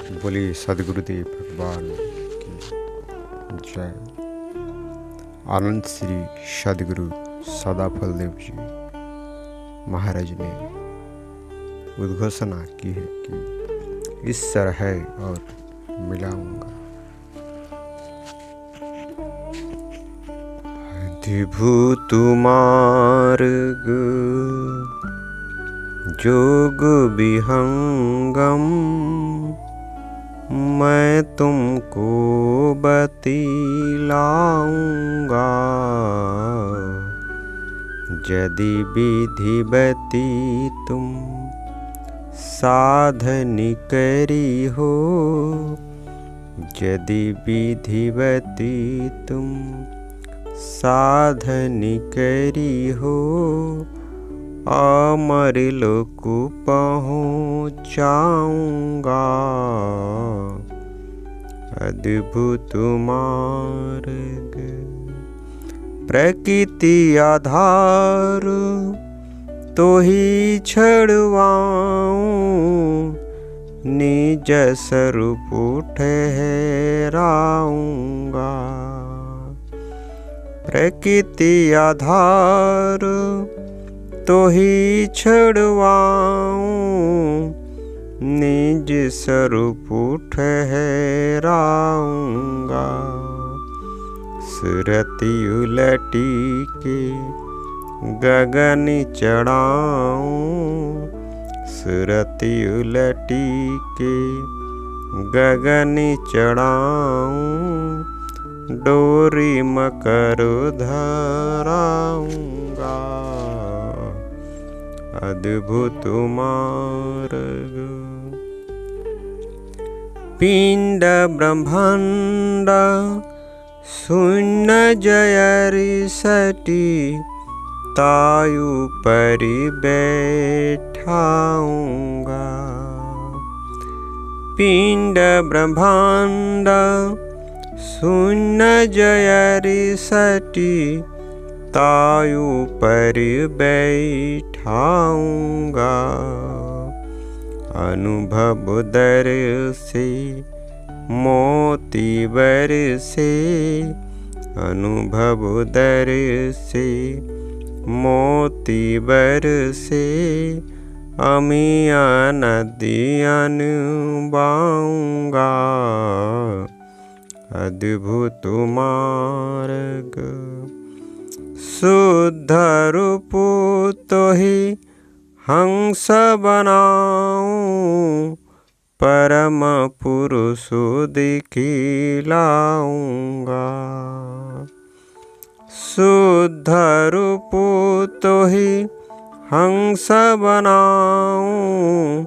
बोली सदगुरुदेव भगवान की जय। आनंद श्री सदगुरु सदाफल देव जी महाराज ने उद्घोषणा की है कि ईश्वर है और मिलाऊंगा। अद्भुत मार्ग जोग विहंगम मैं तुमको बतलाऊंगा। यदि विधिवती तुम साधन करी हो, यदि विधिवती तुम साधन करी हो, अमर लोक पहुँचाऊंगा। अद्भुत मार्ग प्रकृति आधार तो ही छड़वाऊं, निज स्वरूप ठहराऊंगा। प्रकृति आधार तो ही छड़वाऊं, निज स्वरूप ठहराऊंगा। सुरति उलटी के गगन चढ़ाऊं, सुरति उलटी के गगन चढ़ाऊं, डोरी मकर धराऊंगा। अद्भुत मार्ग पिंड ब्रह्मांड शून्य जयरि सटी, तायु परि बैठाऊंगा। पिंड ब्रह्मांड शून्य जयरि सटी, तायु पर बैठाऊंगा। अनुभव दर से मोती बर से, अनुभव दर से मोती बर से, अमिया नदियान बाऊंगा। अद्भुत मार्ग शुद्ध रूप तो ही हंस बनाऊं, परम पुरुष दिखलाऊंगा। शुद्ध रूप तो ही हंस बनाऊं,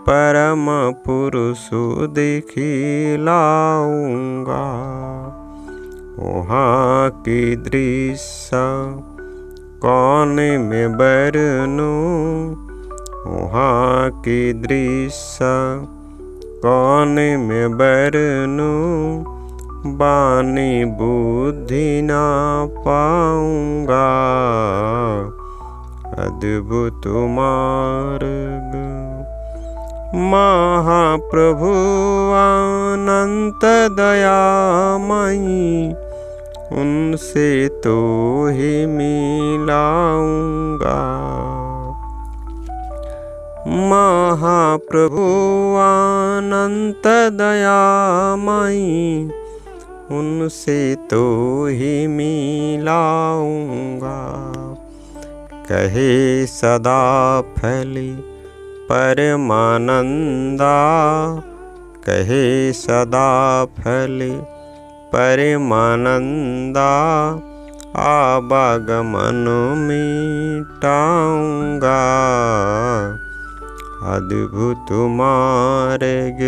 परम पुरुष दिखलाऊंगा। वहाँ की दृश्य कौन में बरनूं, वहाँ की दृश्य कौन में बरनूं, बानी बुद्धि ना पाऊंगा। अद्भुत मार्ग महाप्रभु अनंत दयामयी, उनसे तो ही मिलाऊंगा। महाप्रभु अनंत दयामयी, उनसे तो ही मिलाऊंगा। कहे सदा फली परमानंदा, कहे सदा फली परमानंदा, आवागमन मिटाऊंगा। अद्भुत मार्ग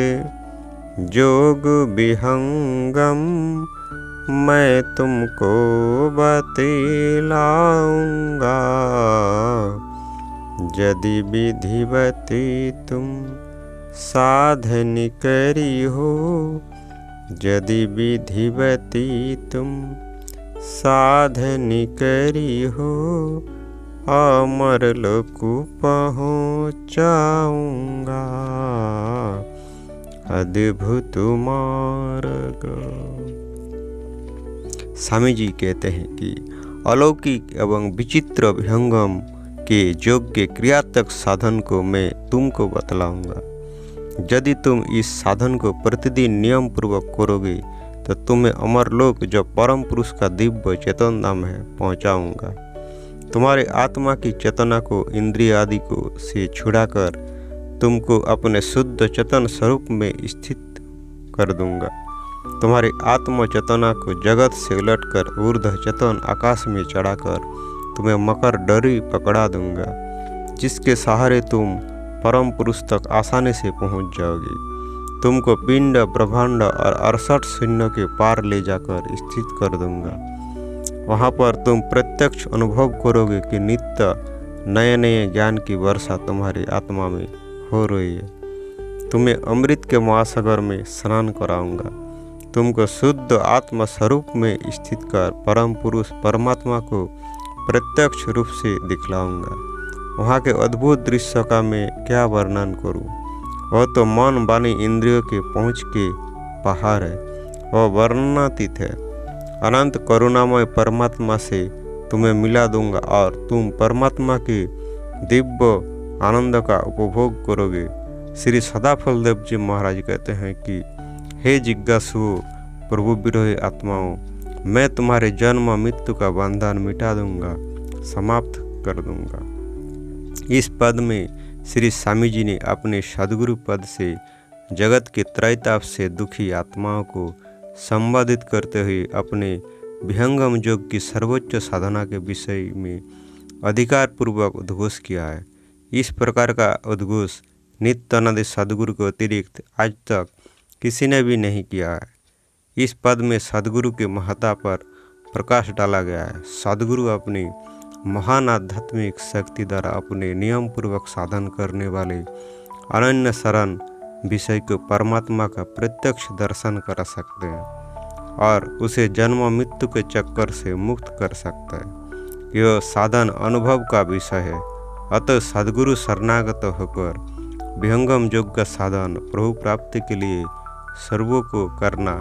जोग विहंगम मैं तुमको बतलाऊंगा। यदि विधिवती तुम साधन करी हो, यदि विधिवती तुम साधन करी हो, अमर लोक पहुँचाऊंगा। अद्भुत मार्ग। स्वामी जी कहते हैं कि अलौकिक एवं विचित्र विहंगम के योग्य क्रियात्मक साधन को मैं तुमको बतलाऊंगा। यदि तुम इस साधन को प्रतिदिन नियम पूर्वक करोगे तो तुम्हें अमरलोक जो परम पुरुष का दिव्य चेतन धाम है पहुंचाऊंगा। तुम्हारे आत्मा की चेतना को इंद्रिय आदि को से छुड़ाकर तुमको अपने शुद्ध चेतन स्वरूप में स्थित कर दूंगा। तुम्हारी आत्म चेतना को जगत से उलटकर ऊर्ध्व चेतन आकाश में चढ़ाकर तुम्हें मकर डोरी पकड़ा दूंगा, जिसके सहारे तुम परम पुरुष तक आसानी से पहुंच जाओगे। तुमको पिंड ब्रह्मांड और 68 शून्य के पार ले जाकर स्थित कर दूंगा। वहां पर तुम प्रत्यक्ष अनुभव करोगे कि नित्य नए नए ज्ञान की वर्षा तुम्हारी आत्मा में हो रही है। तुम्हें अमृत के महासागर में स्नान कराऊंगा। तुमको शुद्ध आत्म स्वरूप में स्थित कर परम पुरुष परमात्मा को प्रत्यक्ष रूप से दिखलाऊंगा। वहाँ के अद्भुत दृश्य का मैं क्या वर्णन करूँ। वह तो मन वाणी इंद्रियों के पहुँच के बाहर है, वह वर्णनातीत है। अनंत करुणामय परमात्मा से तुम्हें मिला दूंगा और तुम परमात्मा के दिव्य आनंद का उपभोग करोगे। श्री सदाफल देव जी महाराज कहते हैं कि हे जिज्ञासुओं, प्रभु विरोही आत्माओं, मैं तुम्हारे जन्म मृत्यु का बंधन मिटा दूंगा, समाप्त कर दूंगा। इस पद में श्री स्वामी जी ने अपने सद्गुरु पद से जगत के त्रैताप से दुखी आत्माओं को संबोधित करते हुए अपने विहंगम योग की सर्वोच्च साधना के विषय में अधिकार पूर्वक उद्घोष किया है। इस प्रकार का उद्घोष नित्यानंद सद्गुरु के अतिरिक्त आज तक किसी ने भी नहीं किया है। इस पद में सद्गुरु के महत्ता पर प्रकाश डाला गया है। सद्गुरु अपनी महान आध्यात्मिक शक्ति द्वारा अपने नियम पूर्वक साधन करने वाले अनन्य शरण विषय को परमात्मा का प्रत्यक्ष दर्शन करा सकते हैं और उसे जन्म मृत्यु के चक्कर से मुक्त कर सकते हैं। यह साधन अनुभव का विषय है। अतः सद्गुरु शरणागत होकर विहंगम योग का साधन प्रभु प्राप्ति के लिए सर्वों को करना